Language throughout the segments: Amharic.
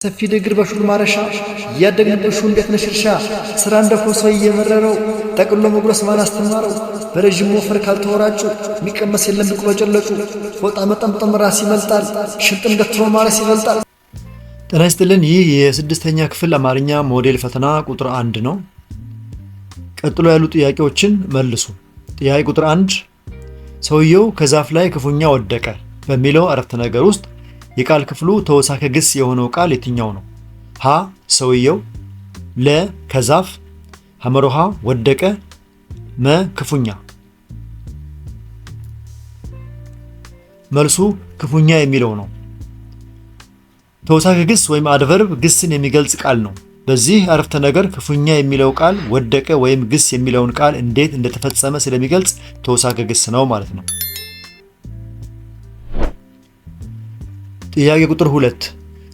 ሰፊ ድግር በሹል ማረሻ ያደግንበት ሹል እንዴት ነሽርሻ ስራ እንደኮሶ እየመረረው ጠቅሎ መጉረስ ማን አስተማረው በረጅም ወፈር ካልተወራጩ የሚቀመስ የለም ብቅሎ ጨለጩ ፎጣ መጠምጠም ራስ ይመልጣል ሽንጥን ገትሮ ማረስ ይበልጣል። ጤና ይስጥልን። ይህ የስድስተኛ ክፍል አማርኛ ሞዴል ፈተና ቁጥር 1 ነው። ቀጥሎ ያሉ ጥያቄዎችን መልሱ። ጥያቄ ቁጥር 1 ሰውየው ከዛፍ ላይ ክፉኛ ወደቀ በሚለው አረፍተ ነገር ውስጥ የቃል ክፍሉ ተወሳከ ግስ የሆነው ቃል የትኛው ነው? ሀ ሰውየው፣ ለ ከዛፍ፣ ሐመሮሃ ወደቀ፣ መ ክፉኛ። መልሱ ክፉኛ የሚለው ነው። ተወሳከ ግስ ወይም አድቨርብ ግስን የሚገልጽ ቃል ነው። በዚህ አረፍተ ነገር ክፉኛ የሚለው ቃል ወደቀ ወይም ግስ የሚለውን ቃል እንዴት እንደተፈጸመ ስለሚገልጽ ተወሳከ ግስ ነው ማለት ነው። ጥያቄ ቁጥር 2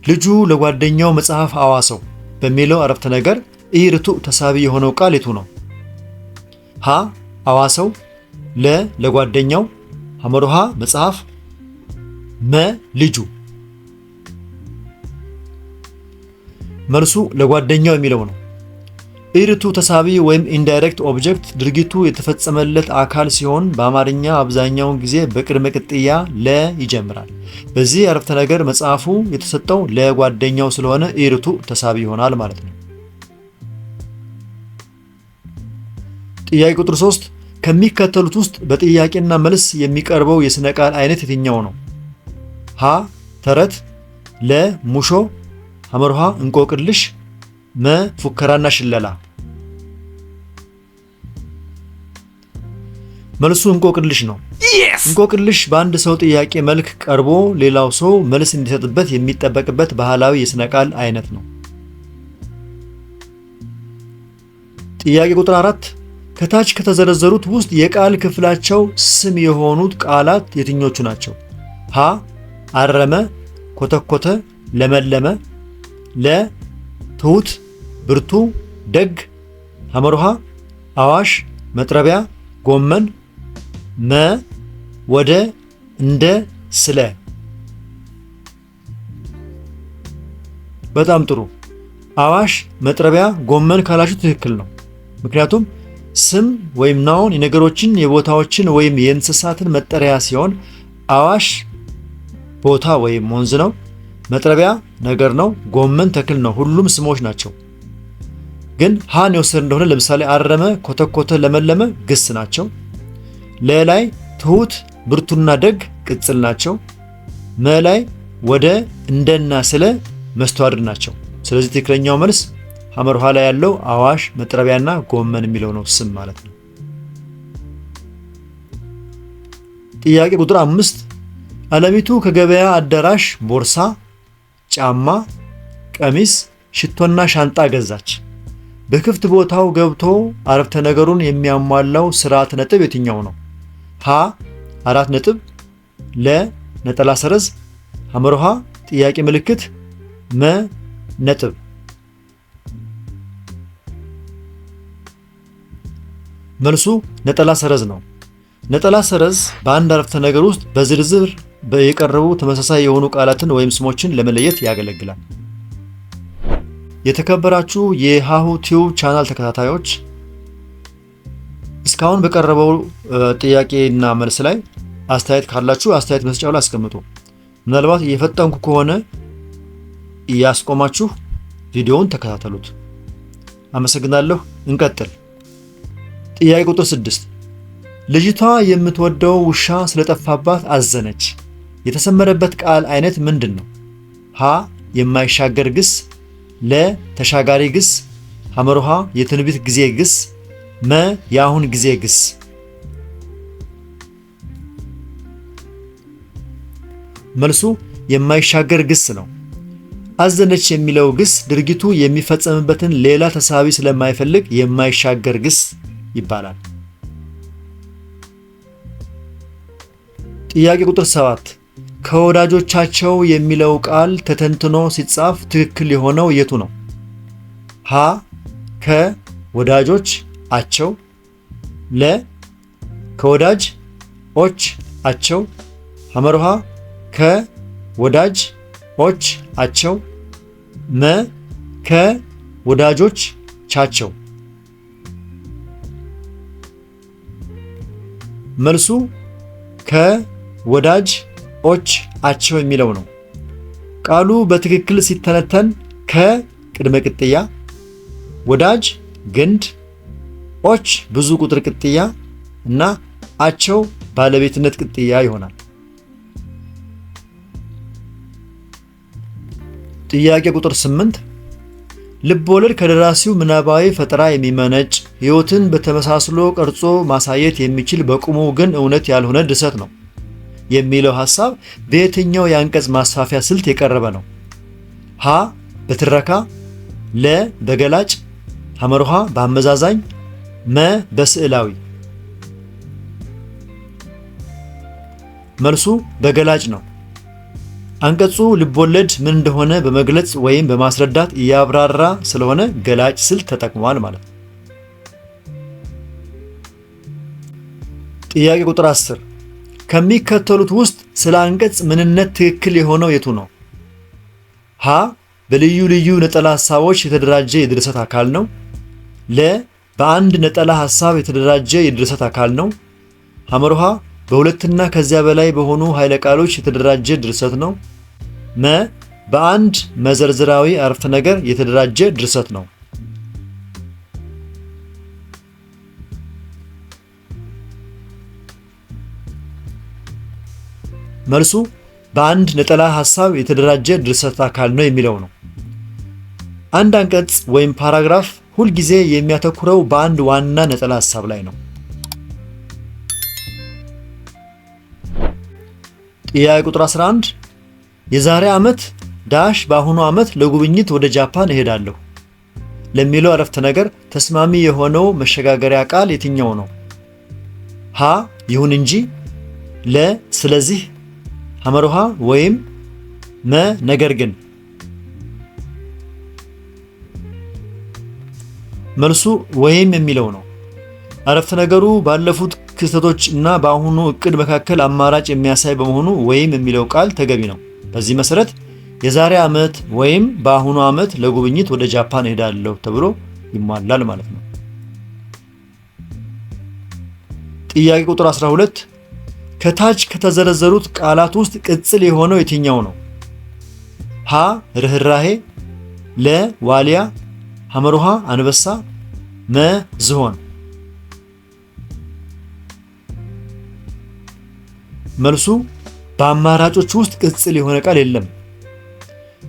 ልጁ ለጓደኛው መጽሐፍ አዋሰው በሚለው አረፍተ ነገር ኢርቱ ተሳቢ የሆነው ቃል የቱ ነው? ሀ አዋሰው፣ ለ ለጓደኛው፣ ሐመሮሃ መጽሐፍ፣ መ ልጁ። መልሱ ለጓደኛው የሚለው ነው። ኢርቱ ተሳቢ ወይም ኢንዳይሬክት ኦብጀክት ድርጊቱ የተፈጸመለት አካል ሲሆን በአማርኛ አብዛኛውን ጊዜ በቅድመ ቅጥያ ለ ይጀምራል። በዚህ አረፍተ ነገር መጽሐፉ የተሰጠው ለጓደኛው ስለሆነ ኢርቱ ተሳቢ ይሆናል ማለት ነው። ጥያቄ ቁጥር 3 ከሚከተሉት ውስጥ በጥያቄና መልስ የሚቀርበው የስነ ቃል አይነት የትኛው ነው? ሀ ተረት፣ ለ ሙሾ፣ ሐመሮሃ እንቆቅልሽ፣ መ ፉከራና ሽለላ። መልሱ እንቆቅልሽ ነው። እንቆቅልሽ በአንድ ሰው ጥያቄ መልክ ቀርቦ ሌላው ሰው መልስ እንዲሰጥበት የሚጠበቅበት ባህላዊ የስነ ቃል አይነት ነው። ጥያቄ ቁጥር 4 ከታች ከተዘረዘሩት ውስጥ የቃል ክፍላቸው ስም የሆኑት ቃላት የትኞቹ ናቸው? ሀ አረመ፣ ኮተኮተ፣ ለመለመ፣ ለ ትሁት፣ ብርቱ፣ ደግ፣ ሐመሮሃ አዋሽ፣ መጥረቢያ፣ ጎመን፣ መ ወደ፣ እንደ፣ ስለ። በጣም ጥሩ። አዋሽ፣ መጥረቢያ፣ ጎመን ካላችሁ ትክክል ነው። ምክንያቱም ስም ወይም ናውን የነገሮችን የቦታዎችን ወይም የእንስሳትን መጠሪያ ሲሆን አዋሽ ቦታ ወይም ወንዝ ነው። መጥረቢያ ነገር ነው። ጎመን ተክል ነው። ሁሉም ስሞች ናቸው። ግን ሃን የወሰድ እንደሆነ ለምሳሌ አረመ፣ ኮተኮተ፣ ለመለመ ግስ ናቸው። ለላይ ትሁት፣ ብርቱና ደግ ቅጽል ናቸው። መላይ ወደ፣ እንደና ስለ መስተዋድድ ናቸው። ስለዚህ ትክክለኛው መልስ ሐመሮሃ ላይ ያለው አዋሽ፣ መጥረቢያና ጎመን የሚለው ነው ስም ማለት ነው። ጥያቄ ቁጥር 5 አለሚቱ ከገበያ አዳራሽ ቦርሳ፣ ጫማ፣ ቀሚስ፣ ሽቶና ሻንጣ ገዛች። በክፍት ቦታው ገብቶ አረፍተ ነገሩን የሚያሟላው ስርዓተ ነጥብ የትኛው ነው? ሀ አራት ነጥብ፣ ለ ነጠላ ሰረዝ፣ ሐመሮሃ ጥያቄ ምልክት፣ መ ነጥብ። መልሱ ነጠላ ሰረዝ ነው። ነጠላ ሰረዝ በአንድ አረፍተ ነገር ውስጥ በዝርዝር የቀረቡ ተመሳሳይ የሆኑ ቃላትን ወይም ስሞችን ለመለየት ያገለግላል። የተከበራችሁ የሃሁ ቲዩብ ቻናል ተከታታዮች እስካሁን በቀረበው ጥያቄና መልስ ላይ አስተያየት ካላችሁ አስተያየት መስጫው ላይ አስቀምጡ። ምናልባት እየፈጠንኩ ከሆነ እያስቆማችሁ ቪዲዮውን ተከታተሉት። አመሰግናለሁ። እንቀጥል። ጥያቄ ቁጥር 6 ልጅቷ የምትወደው ውሻ ስለጠፋባት አዘነች። የተሰመረበት ቃል አይነት ምንድን ነው? ሀ የማይሻገር ግስ፣ ለ ተሻጋሪ ግስ፣ ሐመሮሃ የትንቢት ጊዜ ግስ፣ መ የአሁን ጊዜ ግስ። መልሱ የማይሻገር ግስ ነው። አዘነች የሚለው ግስ ድርጊቱ የሚፈጸምበትን ሌላ ተሳቢ ስለማይፈልግ የማይሻገር ግስ ይባላል። ጥያቄ ቁጥር 7 ከወዳጆቻቸው የሚለው ቃል ተተንትኖ ሲጻፍ ትክክል የሆነው የቱ ነው? ሀ ከወዳጆች አቸው፣ ለ ከወዳጅ ኦች አቸው፣ ሐመሮሃ ከወዳጅ ኦች አቸው፣ መ ከወዳጆቻቸው። መልሱ ከወዳጆቻቸው የሚለው ነው። ቃሉ በትክክል ሲተነተን ከቅድመ ቅጥያ፣ ወዳጅ ግንድ፣ ኦች ብዙ ቁጥር ቅጥያ እና አቸው ባለቤትነት ቅጥያ ይሆናል። ጥያቄ ቁጥር 8 ልብ ወለድ ከደራሲው ምናባዊ ፈጠራ የሚመነጭ ሕይወትን በተመሳስሎ ቀርጾ ማሳየት የሚችል በቁሙ ግን እውነት ያልሆነ ድርሰት ነው የሚለው ሐሳብ በየትኛው የአንቀጽ ማስፋፊያ ስልት የቀረበ ነው? ሀ በትረካ፣ ለ በገላጭ፣ ሐመርሃ በአመዛዛኝ፣ መ በስዕላዊ። መልሱ በገላጭ ነው። አንቀጹ ልቦለድ ምን እንደሆነ በመግለጽ ወይም በማስረዳት እያብራራ ስለሆነ ገላጭ ስልት ተጠቅሟል ማለት ነው። ጥያቄ ቁጥር 10 ከሚከተሉት ውስጥ ስለ አንቀጽ ምንነት ትክክል የሆነው የቱ ነው? ሀ በልዩ ልዩ ነጠላ ሐሳቦች የተደራጀ የድርሰት አካል ነው። ለ በአንድ ነጠላ ሐሳብ የተደራጀ የድርሰት አካል ነው። ሐመርሃ በሁለትና ከዚያ በላይ በሆኑ ኃይለ ቃሎች የተደራጀ ድርሰት ነው። መ በአንድ መዘርዝራዊ አረፍተ ነገር የተደራጀ ድርሰት ነው። መልሱ በአንድ ነጠላ ሐሳብ የተደራጀ ድርሰት አካል ነው የሚለው ነው። አንድ አንቀጽ ወይም ፓራግራፍ ሁልጊዜ የሚያተኩረው በአንድ ዋና ነጠላ ሐሳብ ላይ ነው። ጥያቄ ቁጥር 11 የዛሬ ዓመት ዳሽ በአሁኑ ዓመት ለጉብኝት ወደ ጃፓን እሄዳለሁ ለሚለው አረፍተ ነገር ተስማሚ የሆነው መሸጋገሪያ ቃል የትኛው ነው? ሀ ይሁን እንጂ፣ ለ ስለዚህ፣ ሐመርሃ ወይም፣ መ ነገር ግን። መልሱ ወይም የሚለው ነው። አረፍተ ነገሩ ባለፉት ክስተቶች እና በአሁኑ እቅድ መካከል አማራጭ የሚያሳይ በመሆኑ ወይም የሚለው ቃል ተገቢ ነው። በዚህ መሰረት የዛሬ ዓመት ወይም በአሁኑ ዓመት ለጉብኝት ወደ ጃፓን እሄዳለሁ ተብሎ ይሟላል ማለት ነው። ጥያቄ ቁጥር 12 ከታች ከተዘረዘሩት ቃላት ውስጥ ቅጽል የሆነው የትኛው ነው? ሀ ርህራሄ፣ ለ ዋሊያ፣ ሐመርሃ አንበሳ፣ መ ዝሆን። መልሱ በአማራጮች ውስጥ ቅጽል የሆነ ቃል የለም።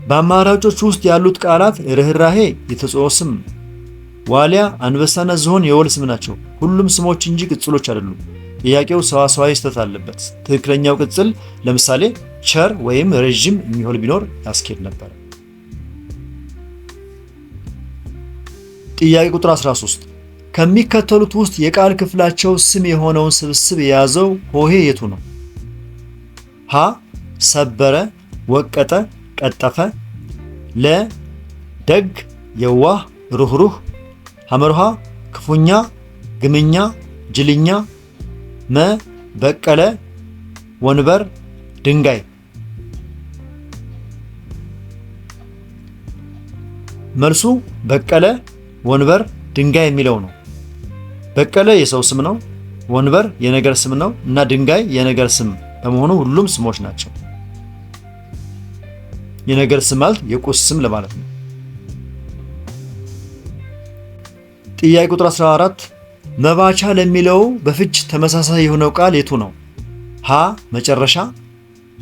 በአማራጮች ውስጥ ያሉት ቃላት ርህራሄ የተጽኦ ስም፣ ዋሊያ፣ አንበሳና ዝሆን የወል ስም ናቸው። ሁሉም ስሞች እንጂ ቅጽሎች አይደሉም። ጥያቄው ሰዋሰዋዊ ስህተት አለበት። ትክክለኛው ቅጽል ለምሳሌ ቸር ወይም ረዥም የሚሆን ቢኖር ያስኬድ ነበር። ጥያቄ ቁጥር 13 ከሚከተሉት ውስጥ የቃል ክፍላቸው ስም የሆነውን ስብስብ የያዘው ሆሄ የቱ ነው? ሀ ሰበረ፣ ወቀጠ፣ ቀጠፈ፣ ለ ደግ፣ የዋህ፣ ሩህሩህ፣ ሐመርሃ ክፉኛ፣ ግምኛ፣ ጅልኛ፣ መ በቀለ፣ ወንበር፣ ድንጋይ። መልሱ በቀለ፣ ወንበር፣ ድንጋይ የሚለው ነው። በቀለ የሰው ስም ነው፣ ወንበር የነገር ስም ነው እና ድንጋይ የነገር ስም በመሆኑ ሁሉም ስሞች ናቸው። የነገር ስም ማለት የቁስ ስም ለማለት ነው። ጥያቄ ቁጥር 14 መባቻ ለሚለው በፍች ተመሳሳይ የሆነው ቃል የቱ ነው? ሀ መጨረሻ፣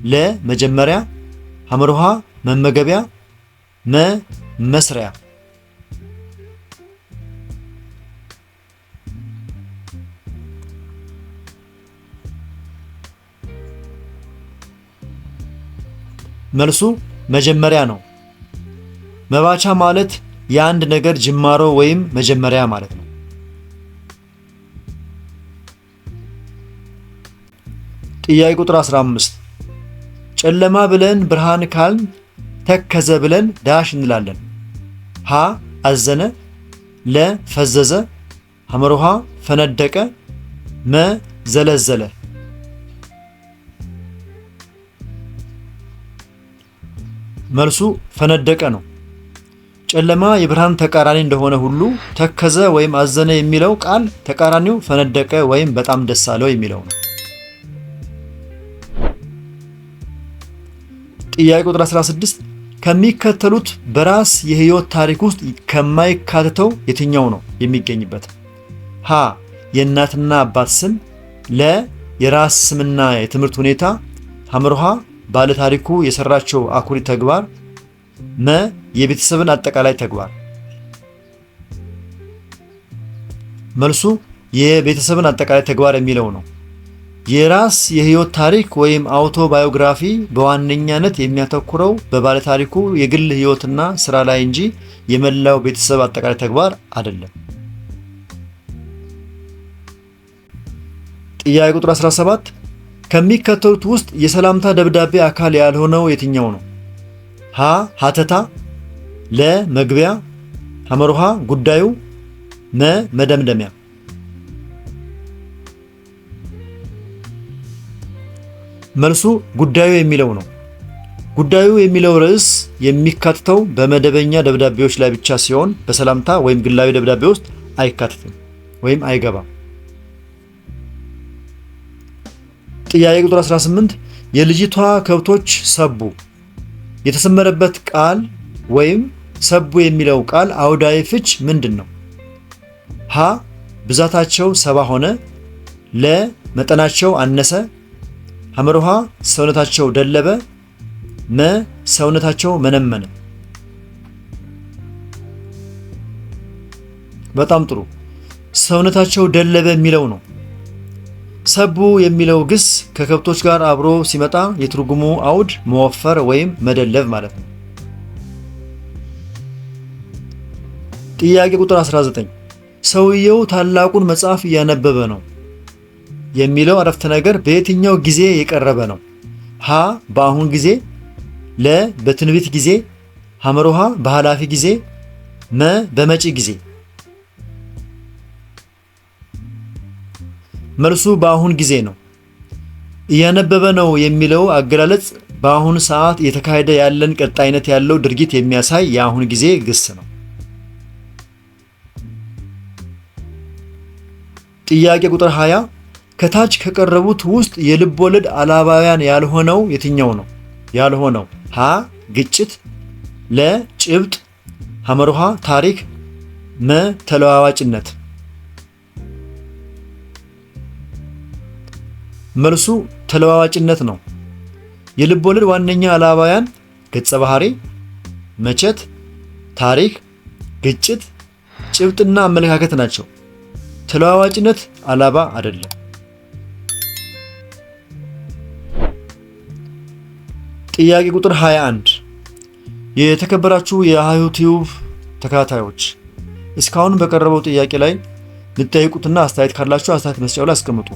ለ መጀመሪያ፣ ሐመርሃ መመገቢያ፣ መ መስሪያ። መልሱ መጀመሪያ ነው። መባቻ ማለት የአንድ ነገር ጅማሮ ወይም መጀመሪያ ማለት ነው። ጥያቄ ቁጥር 15 ጨለማ ብለን ብርሃን ካልን ተከዘ ብለን ዳሽ እንላለን። ሀ አዘነ፣ ለ ፈዘዘ፣ ሐመርሃ ፈነደቀ፣ መ ዘለዘለ። መልሱ ፈነደቀ ነው። ጨለማ የብርሃን ተቃራኒ እንደሆነ ሁሉ ተከዘ ወይም አዘነ የሚለው ቃል ተቃራኒው ፈነደቀ ወይም በጣም ደስ አለው የሚለው ነው። ጥያቄ ቁጥር 16 ከሚከተሉት በራስ የህይወት ታሪክ ውስጥ ከማይካተተው የትኛው ነው የሚገኝበት? ሀ የእናትና አባት ስም፣ ለ የራስ ስምና የትምህርት ሁኔታ፣ ሐመርሃ ባለታሪኩ የሰራቸው አኩሪ ተግባር፣ መ የቤተሰብን አጠቃላይ ተግባር። መልሱ የቤተሰብን አጠቃላይ ተግባር የሚለው ነው። የራስ የህይወት ታሪክ ወይም አውቶባዮግራፊ በዋነኛነት የሚያተኩረው በባለታሪኩ የግል ህይወትና ስራ ላይ እንጂ የመላው ቤተሰብ አጠቃላይ ተግባር አይደለም። ጥያቄ ቁጥር 17 ከሚከተሉት ውስጥ የሰላምታ ደብዳቤ አካል ያልሆነው የትኛው ነው? ሀ ሀተታ፣ ለ መግቢያ፣ ሐመርሃ ጉዳዩ፣ መ መደምደሚያ። መልሱ ጉዳዩ የሚለው ነው። ጉዳዩ የሚለው ርዕስ የሚካተተው በመደበኛ ደብዳቤዎች ላይ ብቻ ሲሆን በሰላምታ ወይም ግላዊ ደብዳቤ ውስጥ አይካተትም ወይም አይገባም። ጥያቄ ቁጥር 18 የልጅቷ ከብቶች ሰቡ የተሰመረበት ቃል ወይም ሰቡ የሚለው ቃል አውዳዊ ፍች ምንድን ነው? ሀ ብዛታቸው 70 ሆነ፣ ለ መጠናቸው አነሰ፣ ሐመርሃ ሰውነታቸው ደለበ፣ መ ሰውነታቸው መነመነ። በጣም ጥሩ። ሰውነታቸው ደለበ የሚለው ነው። ሰቡ የሚለው ግስ ከከብቶች ጋር አብሮ ሲመጣ የትርጉሙ አውድ መወፈር ወይም መደለብ ማለት ነው። ጥያቄ ቁጥር 19 ሰውየው ታላቁን መጽሐፍ እያነበበ ነው የሚለው አረፍተ ነገር በየትኛው ጊዜ የቀረበ ነው? ሀ በአሁን ጊዜ፣ ለ በትንቢት ጊዜ፣ ሐመርሃ በኃላፊ ጊዜ፣ መ በመጪ ጊዜ። መልሱ በአሁን ጊዜ ነው። እያነበበ ነው የሚለው አገላለጽ በአሁን ሰዓት እየተካሄደ ያለን ቀጣይነት ያለው ድርጊት የሚያሳይ የአሁን ጊዜ ግስ ነው። ጥያቄ ቁጥር 20 ከታች ከቀረቡት ውስጥ የልብ ወለድ አላባውያን ያልሆነው የትኛው ነው? ያልሆነው ሀ ግጭት፣ ለ ጭብጥ፣ ሐመርሃ ታሪክ፣ መ ተለዋዋጭነት። መልሱ ተለዋዋጭነት ነው። የልብ ወለድ ዋነኛ አላባውያን ገጸ ባህሪ፣ መቼት፣ ታሪክ፣ ግጭት፣ ጭብጥና አመለካከት ናቸው። ተለዋዋጭነት አላባ አይደለም። ጥያቄ ቁጥር 21 የተከበራችሁ የሃዩ ቲዩብ ተከታታዮች እስካሁን በቀረበው ጥያቄ ላይ ልትጠይቁትና አስተያየት ካላችሁ አስተያየት መስጫው ላይ አስቀምጡ።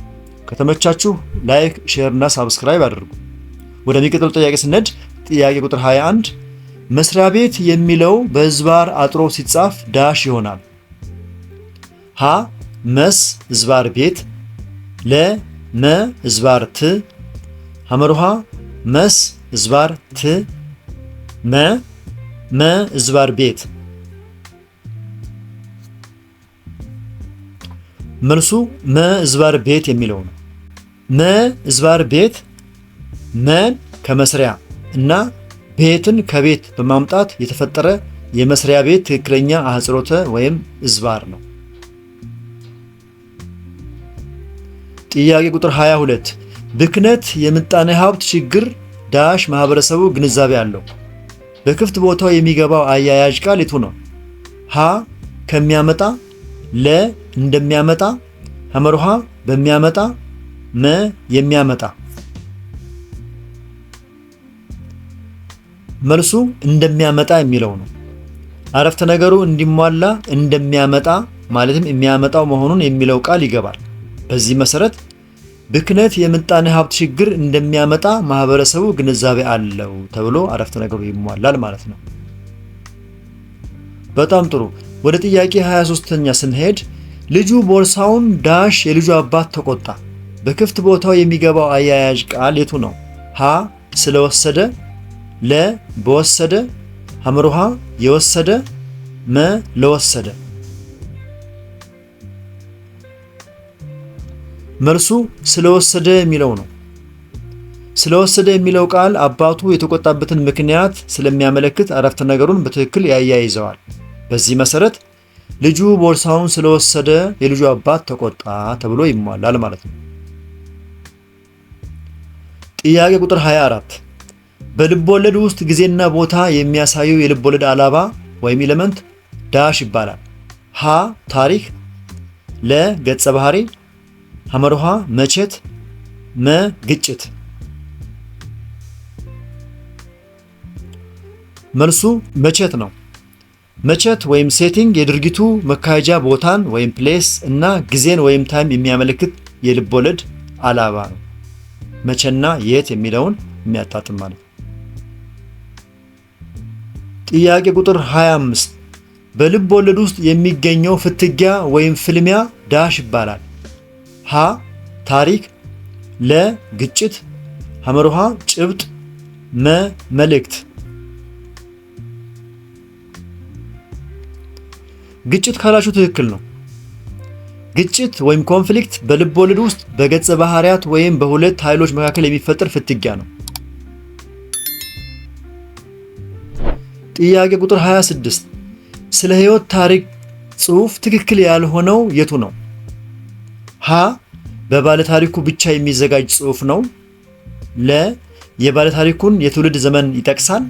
ከተመቻችሁ ላይክ፣ ሼር እና ሳብስክራይብ አድርጉ። ወደሚቀጥለው ጥያቄ ስንሄድ ጥያቄ ቁጥር 21 መስሪያ ቤት የሚለው በዝባር አጥሮ ሲጻፍ ዳሽ ይሆናል። ሀ መስ ዝባር ቤት፣ ለ መ ዝባር ት፣ ሐመርሃ መስ ዝባር ት፣ መ ዝባር ቤት። መልሱ መ ዝባር ቤት የሚለው ነው። መ ዝባር ቤት መን ከመስሪያ እና ቤትን ከቤት በማምጣት የተፈጠረ የመስሪያ ቤት ትክክለኛ አህጽሮተ ወይም ዝባር ነው። ጥያቄ ቁጥር 22 ብክነት የምጣኔ ሀብት ችግር ዳሽ ማህበረሰቡ ግንዛቤ አለው። በክፍት ቦታው የሚገባው አያያዥ ቃል የቱ ነው? ሀ ከሚያመጣ፣ ለ እንደሚያመጣ፣ ሐመርሃ በሚያመጣ፣ መ የሚያመጣ። መልሱ እንደሚያመጣ የሚለው ነው። አረፍተ ነገሩ እንዲሟላ እንደሚያመጣ ማለትም የሚያመጣው መሆኑን የሚለው ቃል ይገባል። በዚህ መሰረት ብክነት የምጣኔ ሀብት ችግር እንደሚያመጣ ማህበረሰቡ ግንዛቤ አለው ተብሎ አረፍተ ነገሩ ይሟላል ማለት ነው። በጣም ጥሩ። ወደ ጥያቄ 23ኛ ስንሄድ ልጁ ቦርሳውን ዳሽ የልጁ አባት ተቆጣ። በክፍት ቦታው የሚገባው አያያዥ ቃል የቱ ነው? ሀ ስለወሰደ፣ ለ በወሰደ፣ ሐመርሃ የወሰደ፣ መ ለወሰደ። መልሱ ስለወሰደ የሚለው ነው። ስለወሰደ የሚለው ቃል አባቱ የተቆጣበትን ምክንያት ስለሚያመለክት አረፍተ ነገሩን በትክክል ያያይዘዋል። በዚህ መሰረት ልጁ ቦርሳውን ስለወሰደ የልጁ አባት ተቆጣ ተብሎ ይሟላል ማለት ነው። ጥያቄ ቁጥር 24 በልቦለድ ውስጥ ጊዜና ቦታ የሚያሳየው የልቦለድ አላባ ወይም ኤሌመንት ዳሽ ይባላል። ሀ ታሪክ፣ ለ ገጸ ባህሪ፣ ሐመርሃ መቼት፣ መ ግጭት። መልሱ መቼት ነው። መቼት ወይም ሴቲንግ የድርጊቱ መካሄጃ ቦታን ወይም ፕሌስ እና ጊዜን ወይም ታይም የሚያመለክት የልቦለድ አላባ ነው። መቼና የት የሚለውን የሚያጣጥም ማለት ነው። ጥያቄ ቁጥር 25 በልብ ወለድ ውስጥ የሚገኘው ፍትጊያ ወይም ፍልሚያ ዳሽ ይባላል። ሀ ታሪክ፣ ለ ግጭት፣ ሐመርሃ ጭብጥ፣ መ መልእክት። ግጭት ካላችሁ ትክክል ነው። ግጭት ወይም ኮንፍሊክት በልብ ወለድ ውስጥ በገጸ ባህሪያት ወይም በሁለት ኃይሎች መካከል የሚፈጠር ፍትጊያ ነው። ጥያቄ ቁጥር 26 ስለ ህይወት ታሪክ ጽሑፍ ትክክል ያልሆነው የቱ ነው? ሀ በባለ ታሪኩ ብቻ የሚዘጋጅ ጽሑፍ ነው። ለ የባለ ታሪኩን የትውልድ ዘመን ይጠቅሳል።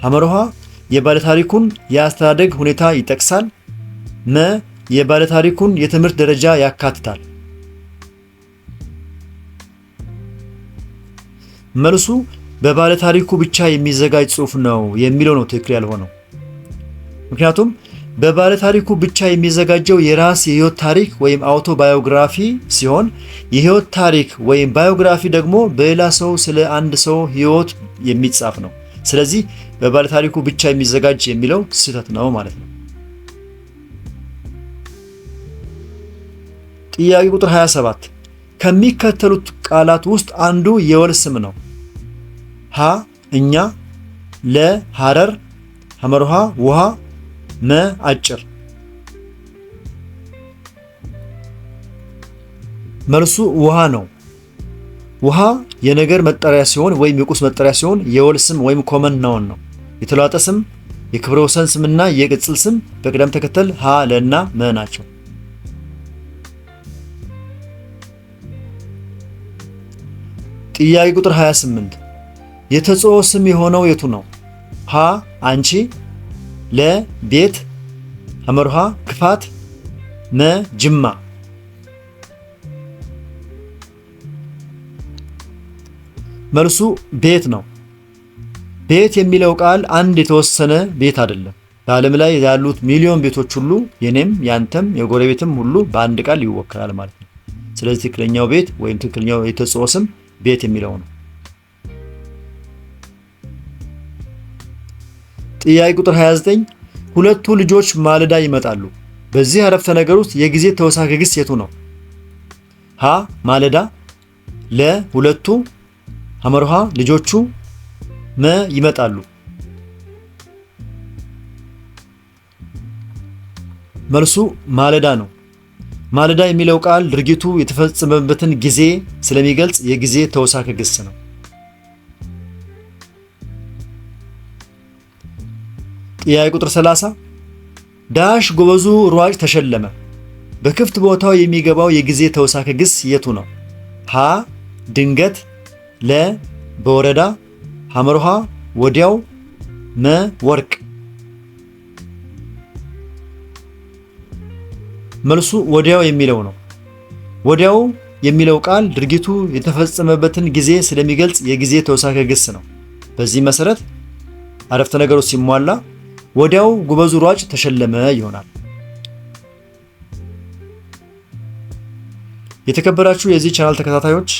ሐመርሃ የባለ ታሪኩን የአስተዳደግ ሁኔታ ይጠቅሳል። መ የባለ ታሪኩን የትምህርት ደረጃ ያካትታል። መልሱ በባለ ታሪኩ ብቻ የሚዘጋጅ ጽሑፍ ነው የሚለው ነው ትክክል ያልሆነው። ምክንያቱም በባለ ታሪኩ ብቻ የሚዘጋጀው የራስ የህይወት ታሪክ ወይም አውቶባዮግራፊ ሲሆን የህይወት ታሪክ ወይም ባዮግራፊ ደግሞ በሌላ ሰው ስለ አንድ ሰው ህይወት የሚጻፍ ነው። ስለዚህ በባለ ታሪኩ ብቻ የሚዘጋጅ የሚለው ስህተት ነው ማለት ነው። ጥያቄ ቁጥር 27 ከሚከተሉት ቃላት ውስጥ አንዱ የወል ስም ነው። ሀ እኛ፣ ለ ሐረር፣ ሐመርሃ ውሃ፣ መ አጭር። መልሱ ውሃ ነው። ውሃ የነገር መጠሪያ ሲሆን ወይም የቁስ መጠሪያ ሲሆን የወል ስም ወይም ኮመን ናውን ነው። የተለዋጠ ስም፣ የክብረ ወሰን ስምና የቅጽል ስም በቅደም ተከተል ሀ ለና መ ናቸው። ጥያቄ ቁጥር 28 የተጽኦ ስም የሆነው የቱ ነው? ሀ አንቺ፣ ለ ቤት፣ ሐመርሃ ክፋት፣ መ ጅማ። መልሱ ቤት ነው። ቤት የሚለው ቃል አንድ የተወሰነ ቤት አይደለም። በዓለም ላይ ያሉት ሚሊዮን ቤቶች ሁሉ የኔም ያንተም የጎረቤትም ሁሉ በአንድ ቃል ይወከላል ማለት ነው። ስለዚህ ትክክለኛው ቤት ወይም ትክክለኛው የተጽኦ ስም ቤት የሚለው ነው። ጥያቄ ቁጥር 29 ሁለቱ ልጆች ማለዳ ይመጣሉ። በዚህ አረፍተ ነገር ውስጥ የጊዜ ተወሳከ ግስ የቱ ነው? ሀ ማለዳ፣ ለ ሁለቱ፣ ሐመርሃ ልጆቹ፣ መ ይመጣሉ። መልሱ ማለዳ ነው። ማለዳ የሚለው ቃል ድርጊቱ የተፈጸመበትን ጊዜ ስለሚገልጽ የጊዜ ተወሳከ ግስ ነው። ጥያቄ ቁጥር 30 ዳሽ ጎበዙ ሯጭ ተሸለመ። በክፍት ቦታው የሚገባው የጊዜ ተወሳከ ግስ የቱ ነው? ሀ ድንገት፣ ለ በወረዳ፣ ሐመርሃ ወዲያው፣ መ ወርቅ። መልሱ ወዲያው የሚለው ነው። ወዲያው የሚለው ቃል ድርጊቱ የተፈጸመበትን ጊዜ ስለሚገልጽ የጊዜ ተወሳከ ግስ ነው። በዚህ መሰረት አረፍተ ነገሩ ሲሟላ ወዲያው ጎበዙ ሯጭ ተሸለመ ይሆናል። የተከበራችሁ የዚህ ቻናል ተከታታዮች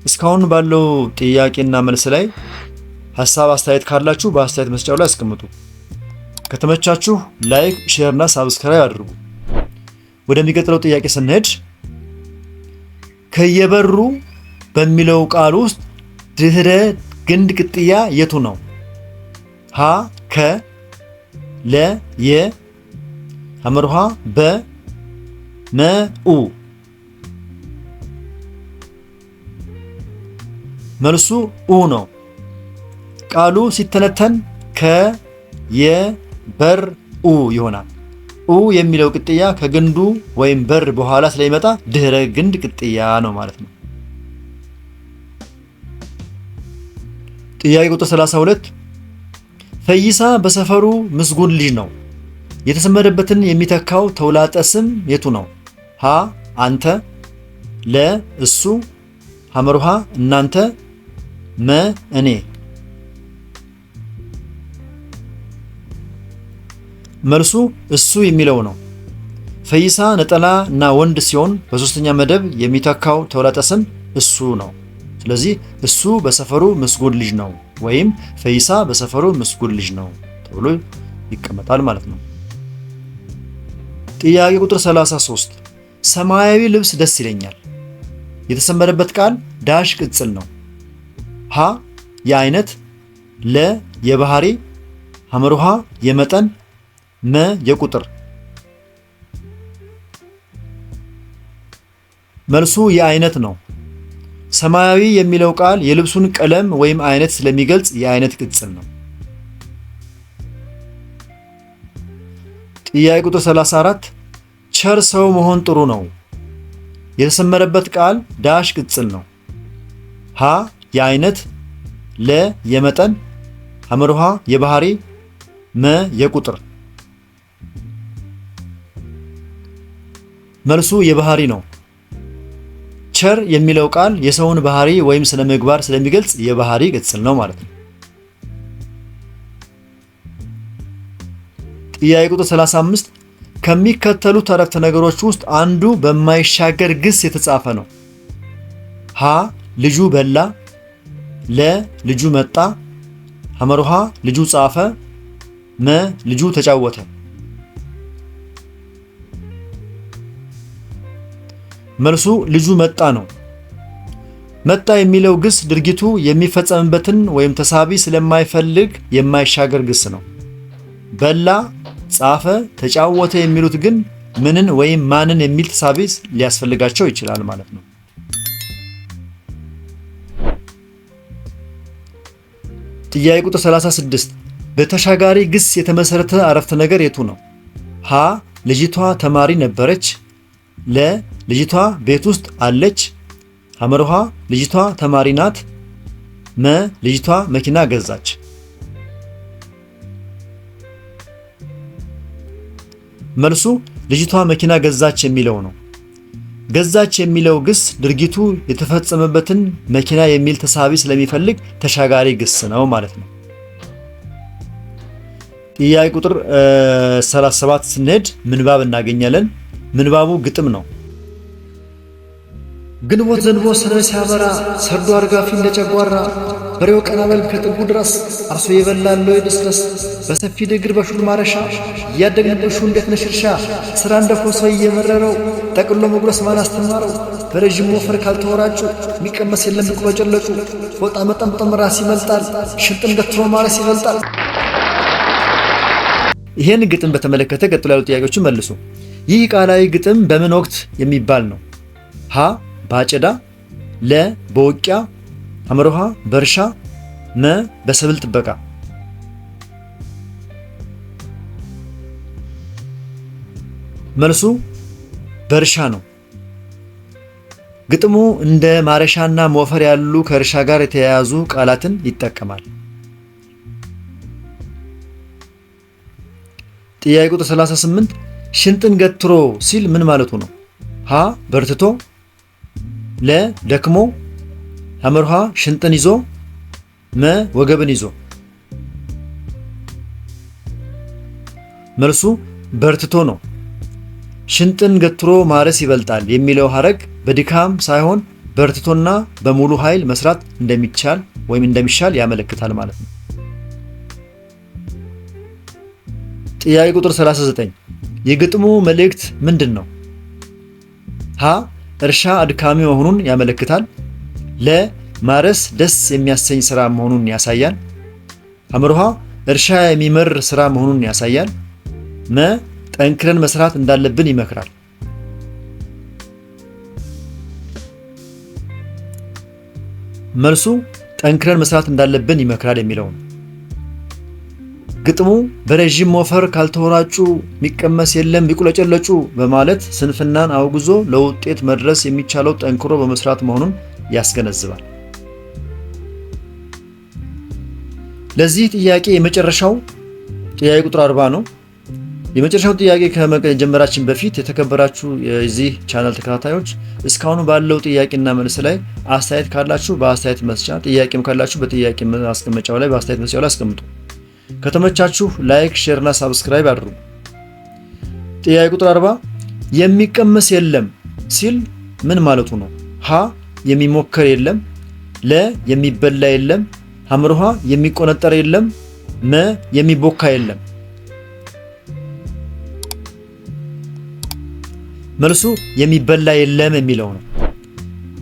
እስካሁን ባለው ጥያቄና መልስ ላይ ሐሳብ አስተያየት ካላችሁ በአስተያየት መስጫው ላይ አስቀምጡ። ከተመቻችሁ ላይክ፣ ሼር እና ሳብስክራይብ አድርጉ። ወደሚቀጥለው ጥያቄ ስንሄድ ከየበሩ በሚለው ቃል ውስጥ ድህረ ግንድ ቅጥያ የቱ ነው? ሀ ከ፣ ለ የ ሐመርሃ በ መ ኡ። መልሱ ኡ ነው። ቃሉ ሲተነተን ከ የ በር ኡ ይሆናል። ኡ የሚለው ቅጥያ ከግንዱ ወይም በር በኋላ ስለሚመጣ ድህረ ግንድ ቅጥያ ነው ማለት ነው። ጥያቄ ቁጥር 32 ፈይሳ በሰፈሩ ምስጉን ልጅ ነው። የተሰመረበትን የሚተካው ተውላጠ ስም የቱ ነው? ሀ አንተ፣ ለ እሱ፣ ሐመርሃ እናንተ፣ መ እኔ። መልሱ እሱ የሚለው ነው። ፈይሳ ነጠላ እና ወንድ ሲሆን በሶስተኛ መደብ የሚተካው ተውላጠ ስም እሱ ነው። ስለዚህ እሱ በሰፈሩ ምስጉን ልጅ ነው ወይም ፈይሳ በሰፈሩ ምስጉን ልጅ ነው ተብሎ ይቀመጣል ማለት ነው። ጥያቄ ቁጥር 33 ሰማያዊ ልብስ ደስ ይለኛል። የተሰመረበት ቃል ዳሽ ቅጽል ነው። ሀ የአይነት፣ ለ የባህሪ፣ ሐመርሃ የመጠን፣ መ የቁጥር። መልሱ የአይነት ነው። ሰማያዊ የሚለው ቃል የልብሱን ቀለም ወይም አይነት ስለሚገልጽ የአይነት ቅጽል ነው። ጥያቄ ቁጥር 34 ቸር ሰው መሆን ጥሩ ነው። የተሰመረበት ቃል ዳሽ ቅጽል ነው። ሀ የአይነት፣ ለ የመጠን፣ ሐመርሃ የባህሪ፣ መ የቁጥር። መልሱ የባህሪ ነው። ቸር የሚለው ቃል የሰውን ባህሪ ወይም ስነ ምግባር ስለሚገልጽ የባህሪ ቅጽል ነው ማለት ነው። ጥያቄ ቁጥር 35 ከሚከተሉት አረፍተ ነገሮች ውስጥ አንዱ በማይሻገር ግስ የተጻፈ ነው። ሀ ልጁ በላ፣ ለ ልጁ መጣ፣ ሐመርሃ ልጁ ጻፈ፣ መ ልጁ ተጫወተ። መልሱ ልጁ መጣ ነው። መጣ የሚለው ግስ ድርጊቱ የሚፈጸምበትን ወይም ተሳቢ ስለማይፈልግ የማይሻገር ግስ ነው። በላ፣ ጻፈ፣ ተጫወተ የሚሉት ግን ምንን ወይም ማንን የሚል ተሳቢ ሊያስፈልጋቸው ይችላል ማለት ነው። ጥያቄ ቁጥር 36 በተሻጋሪ ግስ የተመሰረተ አረፍተ ነገር የቱ ነው? ሀ ልጅቷ ተማሪ ነበረች፣ ለ ልጅቷ ቤት ውስጥ አለች፣ ሐመርሃ ልጅቷ ተማሪ ናት፣ መ ልጅቷ መኪና ገዛች። መልሱ ልጅቷ መኪና ገዛች የሚለው ነው። ገዛች የሚለው ግስ ድርጊቱ የተፈጸመበትን መኪና የሚል ተሳቢ ስለሚፈልግ ተሻጋሪ ግስ ነው ማለት ነው። ጥያቄ ቁጥር 37 ስንሄድ ምንባብ እናገኛለን። ምንባቡ ግጥም ነው። ግንቦት ዘንቦ ሰኔ ሲያበራ ሰርዶ አርጋፊ እንደጨጓራ በሬው ቀናበል ከጥጉ ድረስ አርሶ የበላለው ይድስደስ በሰፊ ድግር በሹል ማረሻ እያደግንብሹ እንዴት ነሽርሻ ስራ እንደኮሶ እየመረረው ጠቅሎ መጉረስ ማን አስተማረው በረጅም ወፈር ካልተወራጩ የሚቀመስ የለም ብቅሎ ጨለጩ ወጣ መጠምጠም ራስ ይመልጣል ሽንጥን ገትሮ ማረስ ይበልጣል። ይሄን ግጥም በተመለከተ ቀጥሎ ያሉ ጥያቄዎችን መልሱ። ይህ ቃላዊ ግጥም በምን ወቅት የሚባል ነው? ሀ ባጨዳ፣ ለ በውቂያ፣ ሐመርሃ በእርሻ፣ መ በሰብል ጥበቃ። መልሱ በእርሻ ነው። ግጥሙ እንደ ማረሻና ሞፈር ያሉ ከእርሻ ጋር የተያያዙ ቃላትን ይጠቀማል። ጥያቄ ቁጥር 38 ሽንጥን ገትሮ ሲል ምን ማለቱ ነው? ሀ በርትቶ፣ ለ ደክሞ፣ ሐመርሃ ሽንጥን ይዞ፣ መ ወገብን ይዞ። መልሱ በርትቶ ነው። ሽንጥን ገትሮ ማረስ ይበልጣል የሚለው ሐረግ በድካም ሳይሆን በርትቶና በሙሉ ኃይል መስራት እንደሚቻል ወይም እንደሚሻል ያመለክታል ማለት ነው። ጥያቄ ቁጥር 39 የግጥሙ መልእክት ምንድን ነው? ሀ እርሻ አድካሚ መሆኑን ያመለክታል። ለ ማረስ ደስ የሚያሰኝ ስራ መሆኑን ያሳያል። ሐመርሃ እርሻ የሚመር ስራ መሆኑን ያሳያል። መ ጠንክረን መስራት እንዳለብን ይመክራል። መልሱ ጠንክረን መስራት እንዳለብን ይመክራል የሚለው ነው። ግጥሙ በረዥም ሞፈር ካልተወራጩ የሚቀመስ የለም ቢቁለጨለጩ በማለት ስንፍናን አውግዞ ለውጤት መድረስ የሚቻለው ጠንክሮ በመስራት መሆኑን ያስገነዝባል። ለዚህ ጥያቄ የመጨረሻው ጥያቄ ቁጥር 40 ነው። የመጨረሻው ጥያቄ ከመጀመራችን በፊት የተከበራችሁ የዚህ ቻናል ተከታታዮች እስካሁን ባለው ጥያቄና መልስ ላይ አስተያየት ካላችሁ በአስተያየት መስጫ፣ ጥያቄም ካላችሁ በጥያቄ ማስቀመጫው ላይ በአስተያየት መስጫው ላይ አስቀምጡ። ከተመቻችሁ ላይክ፣ ሼር እና ሳብስክራይብ አድርጉ። ጥያቄ ቁጥር 40 የሚቀመስ የለም ሲል ምን ማለቱ ነው? ሀ የሚሞከር የለም፣ ለ የሚበላ የለም፣ ሐመርሃ የሚቆነጠር የለም፣ መ የሚቦካ የለም። መልሱ የሚበላ የለም የሚለው ነው።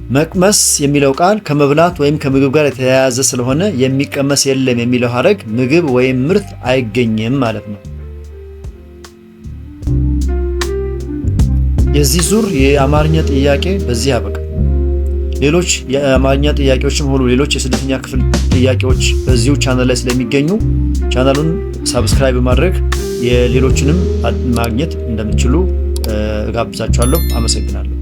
መቅመስ የሚለው ቃል ከመብላት ወይም ከምግብ ጋር የተያያዘ ስለሆነ የሚቀመስ የለም የሚለው ሐረግ ምግብ ወይም ምርት አይገኝም ማለት ነው። የዚህ ዙር የአማርኛ ጥያቄ በዚህ ያበቃ። ሌሎች የአማርኛ ጥያቄዎችም ሆኑ ሌሎች የስድስተኛ ክፍል ጥያቄዎች በዚሁ ቻናል ላይ ስለሚገኙ ቻናሉን ሳብስክራይብ በማድረግ የሌሎችንም ማግኘት እንደምትችሉ ጋብዛችኋለሁ። አመሰግናለሁ።